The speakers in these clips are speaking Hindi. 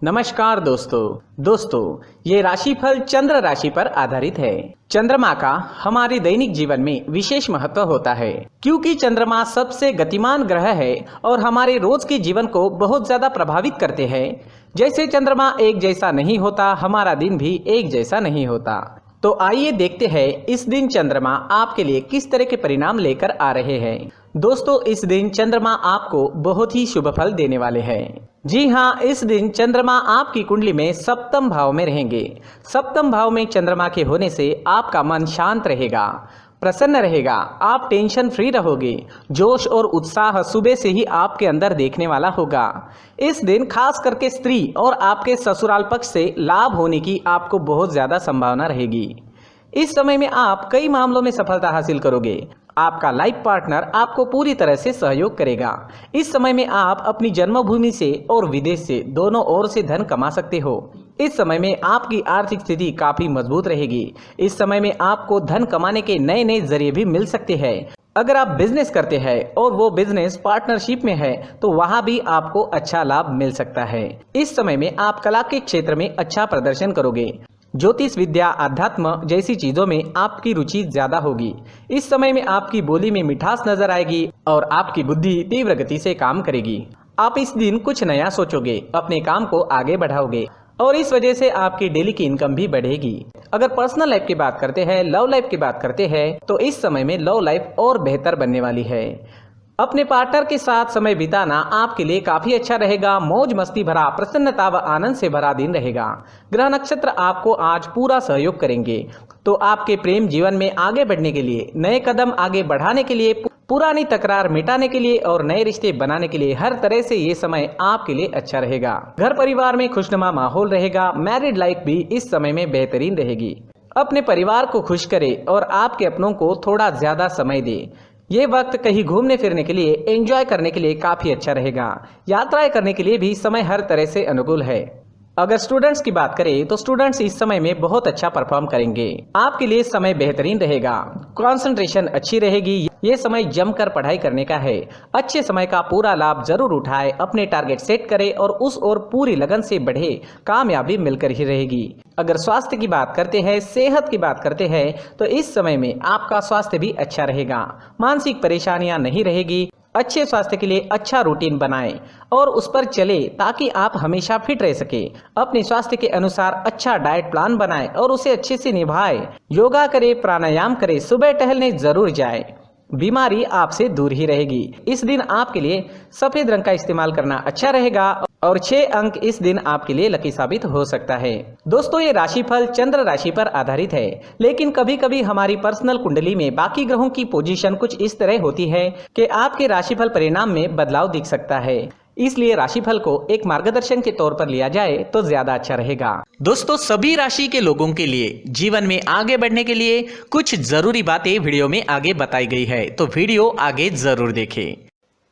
नमस्कार दोस्तों ये राशिफल चंद्र राशि पर आधारित है। चंद्रमा का हमारे दैनिक जीवन में विशेष महत्व होता है क्योंकि चंद्रमा सबसे गतिमान ग्रह है और हमारे रोज के जीवन को बहुत ज्यादा प्रभावित करते हैं। जैसे चंद्रमा एक जैसा नहीं होता, हमारा दिन भी एक जैसा नहीं होता। तो आइए देखते हैं इस दिन चंद्रमा आपके लिए किस तरह के परिणाम लेकर आ रहे हैं। दोस्तों, इस दिन चंद्रमा आपको बहुत ही शुभ फल देने वाले हैं। जी हाँ, इस दिन चंद्रमा आपकी कुंडली में सप्तम भाव में रहेंगे। सप्तम भाव में चंद्रमा के होने से आपका मन शांत रहेगा, प्रसन्न रहेगा, आप टेंशन फ्री रहोगे। जोश और उत्साह सुबह से ही आपके अंदर देखने वाला होगा। इस दिन खास करके स्त्री और आपके ससुराल पक्ष से लाभ होने की आपको बहुत ज़्यादा संभावना रहेगी। इस समय में आप कई मामलों में सफलता हासिल करोगे। आपका लाइफ पार्टनर आपको पूरी तरह से सहयोग करेगा। इस समय में आप अपनी जन्मभूमि से और विदेश से दोनों ओर से धन कमा सकते हो। इस समय में आपकी आर्थिक स्थिति काफी मजबूत रहेगी। इस समय में आपको धन कमाने के नए नए जरिए भी मिल सकते हैं। अगर आप बिजनेस करते हैं और वो बिजनेस पार्टनरशिप में है तो वहां भी आपको अच्छा लाभ मिल सकता है। इस समय में आप कला के क्षेत्र में अच्छा प्रदर्शन करोगे। ज्योतिष विद्या, अध्यात्म जैसी चीजों में आपकी रुचि ज्यादा होगी। इस समय में आपकी बोली में मिठास नजर आएगी और आपकी बुद्धि तीव्र गति से काम करेगी। आप इस दिन कुछ नया सोचोगे, अपने काम को आगे बढ़ाओगे और इस वजह से आपकी डेली की इनकम भी बढ़ेगी। अगर पर्सनल लाइफ की बात करते हैं, लव लाइफ की बात करते हैं तो इस समय में लव लाइफ और बेहतर बनने वाली है। अपने पार्टनर के साथ समय बिताना आपके लिए काफी अच्छा रहेगा। मौज मस्ती भरा, प्रसन्नता व आनंद से भरा दिन रहेगा। ग्रह नक्षत्र आपको आज पूरा सहयोग करेंगे। तो आपके प्रेम जीवन में आगे बढ़ने के लिए, नए कदम आगे बढ़ाने के लिए, पुरानी तकरार मिटाने के लिए और नए रिश्ते बनाने के लिए हर तरह से ये समय आपके लिए अच्छा रहेगा। घर परिवार में खुशनुमा माहौल रहेगा। मैरिड लाइफ भी इस समय में बेहतरीन रहेगी। अपने परिवार को खुश करे और आपके अपनों को थोड़ा ज्यादा समय दे। ये वक्त कहीं घूमने फिरने के लिए, एंजॉय करने के लिए काफी अच्छा रहेगा। यात्राएं करने के लिए भी समय हर तरह से अनुकूल है। अगर स्टूडेंट्स की बात करें तो स्टूडेंट्स इस समय में बहुत अच्छा परफॉर्म करेंगे। आपके लिए समय बेहतरीन रहेगा। कंसंट्रेशन अच्छी रहेगी। ये समय जमकर पढ़ाई करने का है। अच्छे समय का पूरा लाभ जरूर उठाए, अपने टारगेट सेट करे और उस ओर पूरी लगन से बढ़े। कामयाबी मिलकर ही रहेगी। अगर स्वास्थ्य की बात करते हैं, सेहत की बात करते हैं तो इस समय में आपका स्वास्थ्य भी अच्छा रहेगा। मानसिक परेशानियां नहीं रहेगी। अच्छे स्वास्थ्य के लिए अच्छा रूटीन बनाएं और उस पर चले ताकि आप हमेशा फिट रह सके। अपने स्वास्थ्य के अनुसार अच्छा डाइट प्लान बनाएं और उसे अच्छे से निभाएं। योगा करें, प्राणायाम करें, सुबह टहलने जरूर जाएं। बीमारी आपसे दूर ही रहेगी। इस दिन आपके लिए सफेद रंग का इस्तेमाल करना अच्छा रहेगा और 6 अंक इस दिन आपके लिए लकी साबित हो सकता है। दोस्तों, ये राशिफल चंद्र राशि पर आधारित है, लेकिन कभी कभी हमारी पर्सनल कुंडली में बाकी ग्रहों की पोजीशन कुछ इस तरह होती है कि आपके राशिफल परिणाम में बदलाव दिख सकता है। इसलिए राशिफल को एक मार्गदर्शन के तौर पर लिया जाए तो ज्यादा अच्छा रहेगा। दोस्तों, सभी राशि के लोगों के लिए जीवन में आगे बढ़ने के लिए कुछ जरूरी बातें वीडियो में आगे बताई गई है, तो वीडियो आगे जरूर देखें।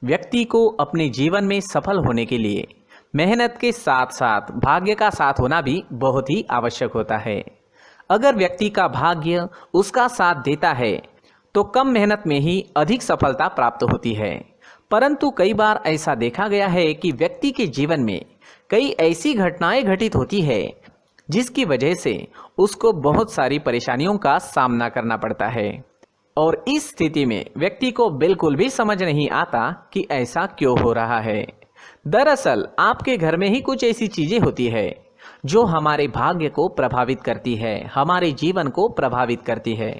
व्यक्ति को अपने जीवन में सफल होने के लिए मेहनत के साथ साथ भाग्य का साथ होना भी बहुत ही आवश्यक होता है। अगर व्यक्ति का भाग्य उसका साथ देता है तो कम मेहनत में ही अधिक सफलता प्राप्त होती है। परंतु कई बार ऐसा देखा गया है कि व्यक्ति के जीवन में कई ऐसी घटनाएं घटित होती है जिसकी वजह से उसको बहुत सारी परेशानियों का सामना करना पड़ता है और इस स्थिति में व्यक्ति को बिल्कुल भी समझ नहीं आता कि ऐसा क्यों हो रहा है। दरअसल आपके घर में ही कुछ ऐसी चीजें होती है जो हमारे भाग्य को प्रभावित करती है, हमारे जीवन को प्रभावित करती है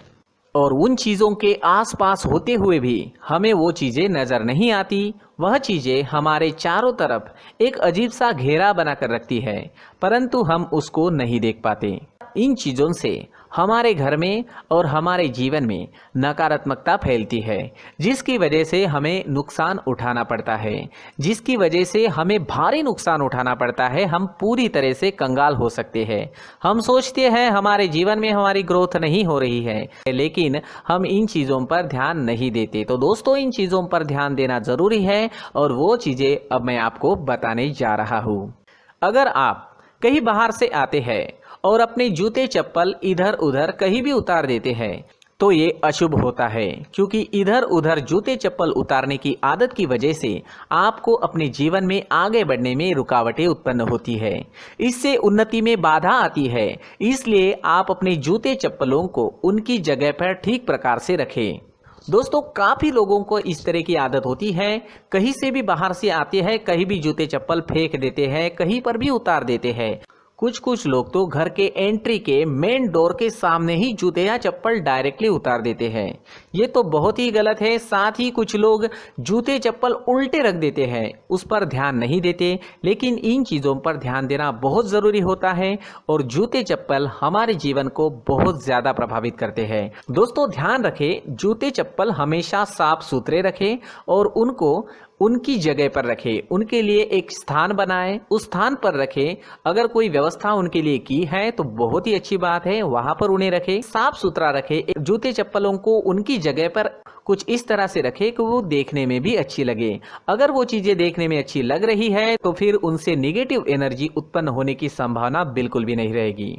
और उन चीज़ों के आसपास होते हुए भी हमें वो चीज़ें नज़र नहीं आती। वह चीज़ें हमारे चारों तरफ एक अजीब सा घेरा बनाकर रखती है, परंतु हम उसको नहीं देख पाते। इन चीज़ों से हमारे घर में और हमारे जीवन में नकारात्मकता फैलती है, जिसकी वजह से हमें नुकसान उठाना पड़ता है, जिसकी वजह से हमें भारी नुकसान उठाना पड़ता है। हम पूरी तरह से कंगाल हो सकते हैं। हम सोचते हैं हमारे जीवन में हमारी ग्रोथ नहीं हो रही है, लेकिन हम इन चीज़ों पर ध्यान नहीं देते। तो दोस्तों, इन चीज़ों पर ध्यान देना ज़रूरी है और वो चीज़ें अब मैं आपको बताने जा रहा हूँ। अगर आप कहीं बाहर से आते हैं और अपने जूते चप्पल इधर उधर कहीं भी उतार देते हैं तो ये अशुभ होता है, क्योंकि इधर उधर जूते चप्पल उतारने की आदत की वजह से आपको अपने जीवन में आगे बढ़ने में रुकावटें उत्पन्न होती है। इससे उन्नति में बाधा आती है। इसलिए आप अपने जूते चप्पलों को उनकी जगह पर ठीक प्रकार से रखें। दोस्तों, काफ़ी लोगों को इस तरह की आदत होती है, कहीं से भी बाहर से आते हैं, कहीं भी जूते चप्पल फेंक देते हैं, कहीं पर भी उतार देते हैं। कुछ लोग तो घर के एंट्री के मेन डोर के सामने ही जूते या चप्पल डायरेक्टली उतार देते हैं। ये तो बहुत ही गलत है। साथ ही कुछ लोग जूते चप्पल उल्टे रख देते हैं, उस पर ध्यान नहीं देते। लेकिन इन चीज़ों पर ध्यान देना बहुत ज़रूरी होता है और जूते चप्पल हमारे जीवन को बहुत ज़्यादा प्रभावित करते हैं। दोस्तों, ध्यान रखें, जूते चप्पल हमेशा साफ सुथरे रखें और उनको उनकी जगह पर रखें। उनके लिए एक स्थान बनाएं, उस स्थान पर रखें। अगर कोई व्यवस्था उनके लिए की है तो बहुत ही अच्छी बात है, वहां पर उन्हें रखें, साफ सुथरा रखें। जूते चप्पलों को उनकी जगह पर कुछ इस तरह से रखें कि वो देखने में भी अच्छी लगे। अगर वो चीजें देखने में अच्छी लग रही है तो फिर उनसे निगेटिव एनर्जी उत्पन्न होने की संभावना बिल्कुल भी नहीं रहेगी।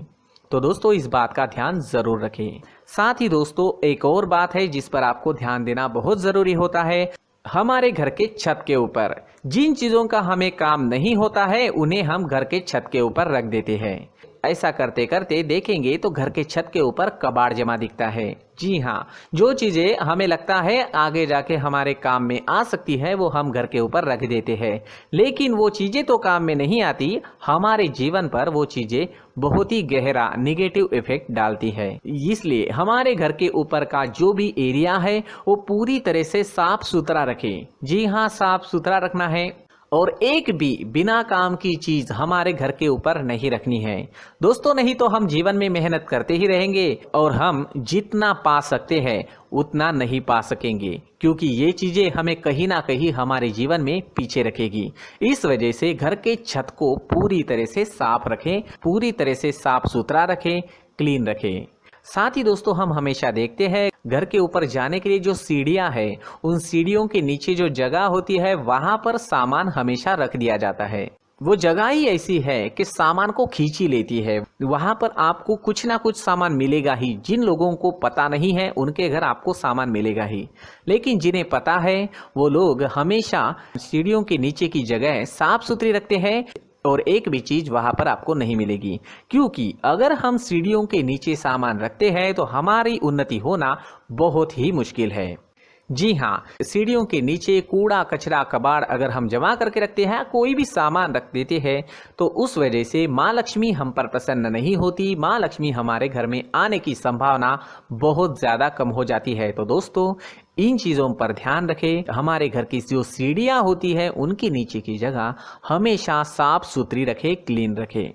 तो दोस्तों, इस बात का ध्यान जरूर रखें। साथ ही दोस्तों, एक और बात है जिस पर आपको ध्यान देना बहुत जरूरी होता है। हमारे घर के छत के ऊपर जिन चीज़ों का हमें काम नहीं होता है उन्हें हम घर के छत के ऊपर रख देते हैं। ऐसा करते करते देखेंगे तो घर के छत के ऊपर कबाड़ जमा दिखता है। जी हाँ, जो चीज़ें हमें लगता है आगे जाके हमारे काम में आ सकती है वो हम घर के ऊपर रख देते हैं, लेकिन वो चीज़ें तो काम में नहीं आती, हमारे जीवन पर वो चीज़ें बहुत ही गहरा निगेटिव इफेक्ट डालती है। इसलिए हमारे घर के ऊपर का जो भी एरिया है वो पूरी तरह से साफ सुथरा रखें। जी हाँ, साफ सुथरा रखना है और एक भी बिना काम की चीज हमारे घर के ऊपर नहीं रखनी है। दोस्तों, नहीं तो हम जीवन में मेहनत करते ही रहेंगे और हम जितना पा सकते हैं उतना नहीं पा सकेंगे, क्योंकि ये चीजें हमें कहीं ना कहीं हमारे जीवन में पीछे रखेगी। इस वजह से घर के छत को पूरी तरह से साफ रखें, पूरी तरह से साफ सुथरा रखें, क्लीन रखें। साथ ही दोस्तों, हम हमेशा देखते हैं घर के ऊपर जाने के लिए जो सीढ़ियां हैं, उन सीढ़ियों के नीचे जो जगह होती है वहां पर सामान हमेशा रख दिया जाता है। वो जगह ही ऐसी है कि सामान को खींची लेती है। वहां पर आपको कुछ ना कुछ सामान मिलेगा ही। जिन लोगों को पता नहीं है उनके घर आपको सामान मिलेगा ही, लेकिन जिन्हें पता है वो लोग हमेशा सीढ़ियों के नीचे की जगह साफ सुथरी रखते हैं और एक भी चीज वहां पर आपको नहीं मिलेगी। क्योंकि अगर हम सीढ़ियों के नीचे सामान रखते हैं तो हमारी उन्नति होना बहुत ही मुश्किल है। जी हाँ, सीढ़ियों के नीचे कूड़ा कचरा कबाड़ अगर हम जमा करके रखते हैं, कोई भी सामान रख देते हैं, तो उस वजह से माँ लक्ष्मी हम पर प्रसन्न नहीं होती। माँ लक्ष्मी हमारे घर में आने की संभावना बहुत ज़्यादा कम हो जाती है। तो दोस्तों, इन चीज़ों पर ध्यान रखें। हमारे घर की जो सीढ़ियाँ होती है उनके नीचे की जगह हमेशा साफ सुथरी रखें, क्लीन रखें।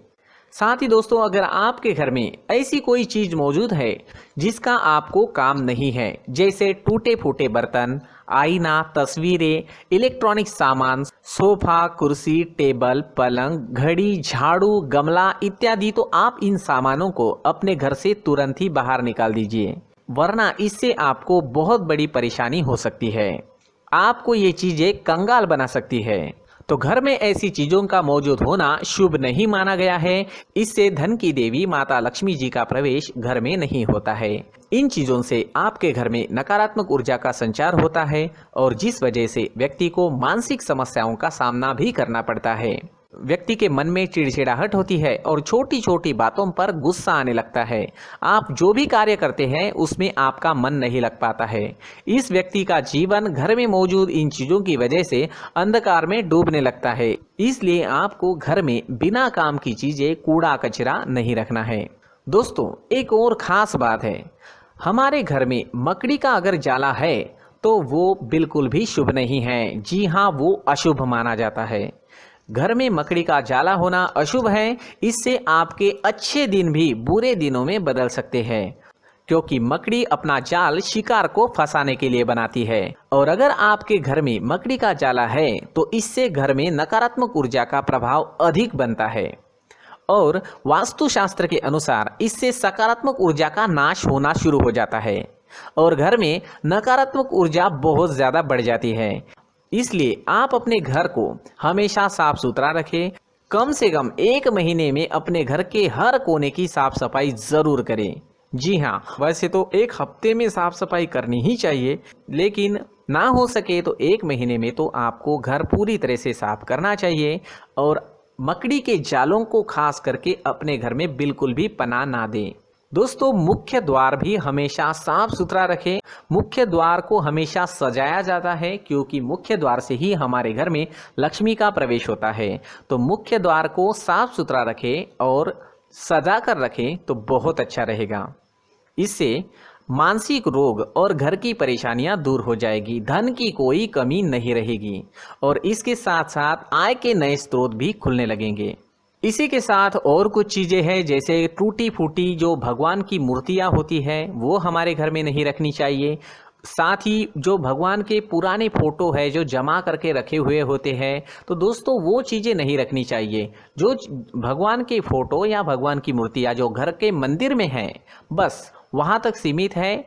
साथ ही दोस्तों, अगर आपके घर में ऐसी कोई चीज मौजूद है जिसका आपको काम नहीं है, जैसे टूटे फूटे बर्तन, आईना, तस्वीरें, इलेक्ट्रॉनिक सामान, सोफा, कुर्सी, टेबल, पलंग, घड़ी, झाड़ू, गमला इत्यादि, तो आप इन सामानों को अपने घर से तुरंत ही बाहर निकाल दीजिए, वरना इससे आपको बहुत बड़ी परेशानी हो सकती है। आपको ये चीजें कंगाल बना सकती है। तो घर में ऐसी चीजों का मौजूद होना शुभ नहीं माना गया है। इससे धन की देवी माता लक्ष्मी जी का प्रवेश घर में नहीं होता है। इन चीजों से आपके घर में नकारात्मक ऊर्जा का संचार होता है और जिस वजह से व्यक्ति को मानसिक समस्याओं का सामना भी करना पड़ता है। व्यक्ति के मन में चिड़चिड़ाहट होती है और छोटी छोटी बातों पर गुस्सा आने लगता है। आप जो भी कार्य करते हैं उसमें आपका मन नहीं लग पाता है। इस व्यक्ति का जीवन घर में मौजूद इन चीजों की वजह से अंधकार में डूबने लगता है। इसलिए आपको घर में बिना काम की चीजें, कूड़ा कचरा नहीं रखना है। दोस्तों, एक और खास बात है, हमारे घर में मकड़ी का अगर जाला है तो वो बिल्कुल भी शुभ नहीं है। जी हाँ, वो अशुभ माना जाता है। घर में मकड़ी का जाला होना अशुभ है। इससे आपके अच्छे दिन भी बुरे दिनों में बदल सकते हैं, क्योंकि मकड़ी अपना जाल शिकार को फंसाने के लिए बनाती है। और अगर आपके घर में मकड़ी का जाला है तो इससे घर में नकारात्मक ऊर्जा का प्रभाव अधिक बनता है और वास्तुशास्त्र के अनुसार इससे सकारात्मक ऊर्जा का नाश होना शुरू हो जाता है और घर में नकारात्मक ऊर्जा बहुत ज़्यादा बढ़ जाती है। इसलिए आप अपने घर को हमेशा साफ सुथरा रखें। कम से कम 1 महीने में अपने घर के हर कोने की साफ सफाई जरूर करें। जी हाँ, वैसे तो एक हफ्ते में साफ सफाई करनी ही चाहिए, लेकिन ना हो सके तो 1 महीने में तो आपको घर पूरी तरह से साफ करना चाहिए और मकड़ी के जालों को खास करके अपने घर में बिल्कुल भी पनाह ना दें। दोस्तों, मुख्य द्वार भी हमेशा साफ सुथरा रखें। मुख्य द्वार को हमेशा सजाया जाता है क्योंकि मुख्य द्वार से ही हमारे घर में लक्ष्मी का प्रवेश होता है। तो मुख्य द्वार को साफ सुथरा रखें और सजा कर रखें तो बहुत अच्छा रहेगा। इससे मानसिक रोग और घर की परेशानियां दूर हो जाएगी, धन की कोई कमी नहीं रहेगी और इसके साथ साथ आय के नए स्रोत भी खुलने लगेंगे। इसी के साथ और कुछ चीज़ें हैं, जैसे टूटी फूटी जो भगवान की मूर्तियां होती है वो हमारे घर में नहीं रखनी चाहिए। साथ ही जो भगवान के पुराने फोटो है जो जमा करके रखे हुए होते हैं, तो दोस्तों वो चीज़ें नहीं रखनी चाहिए। जो भगवान के फोटो या भगवान की मूर्तियाँ जो घर के मंदिर में हैं, बस वहाँ तक सीमित है।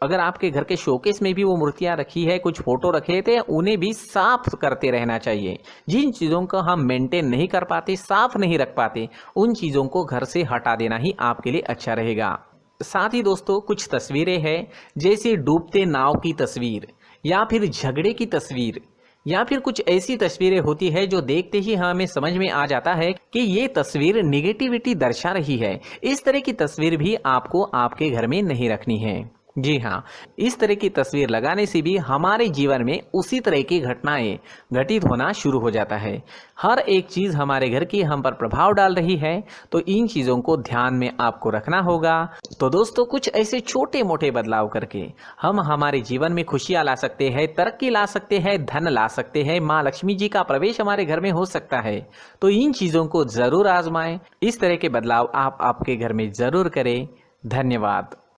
अगर आपके घर के शोकेस में भी वो मूर्तियाँ रखी है, कुछ फोटो रखे थे, उन्हें भी साफ करते रहना चाहिए। जिन चीज़ों को हम मेंटेन नहीं कर पाते, साफ नहीं रख पाते, उन चीज़ों को घर से हटा देना ही आपके लिए अच्छा रहेगा। साथ ही दोस्तों, कुछ तस्वीरें हैं, जैसे डूबते नाव की तस्वीर या फिर झगड़े की तस्वीर या फिर कुछ ऐसी तस्वीरें होती है जो देखते ही हमें समझ में आ जाता है कि ये तस्वीर निगेटिविटी दर्शा रही है। इस तरह की तस्वीर भी आपको आपके घर में नहीं रखनी है। जी हाँ, इस तरह की तस्वीर लगाने से भी हमारे जीवन में उसी तरह की घटनाएं घटित होना शुरू हो जाता है। हर एक चीज़ हमारे घर की हम पर प्रभाव डाल रही है, तो इन चीज़ों को ध्यान में आपको रखना होगा। तो दोस्तों, कुछ ऐसे छोटे मोटे बदलाव करके हम हमारे जीवन में खुशियाँ ला सकते हैं, तरक्की ला सकते हैं, धन ला सकते हैं, माँ लक्ष्मी जी का प्रवेश हमारे घर में हो सकता है। तो इन चीज़ों को ज़रूर आजमाएं। इस तरह के बदलाव आप आपके घर में ज़रूर करें। धन्यवाद।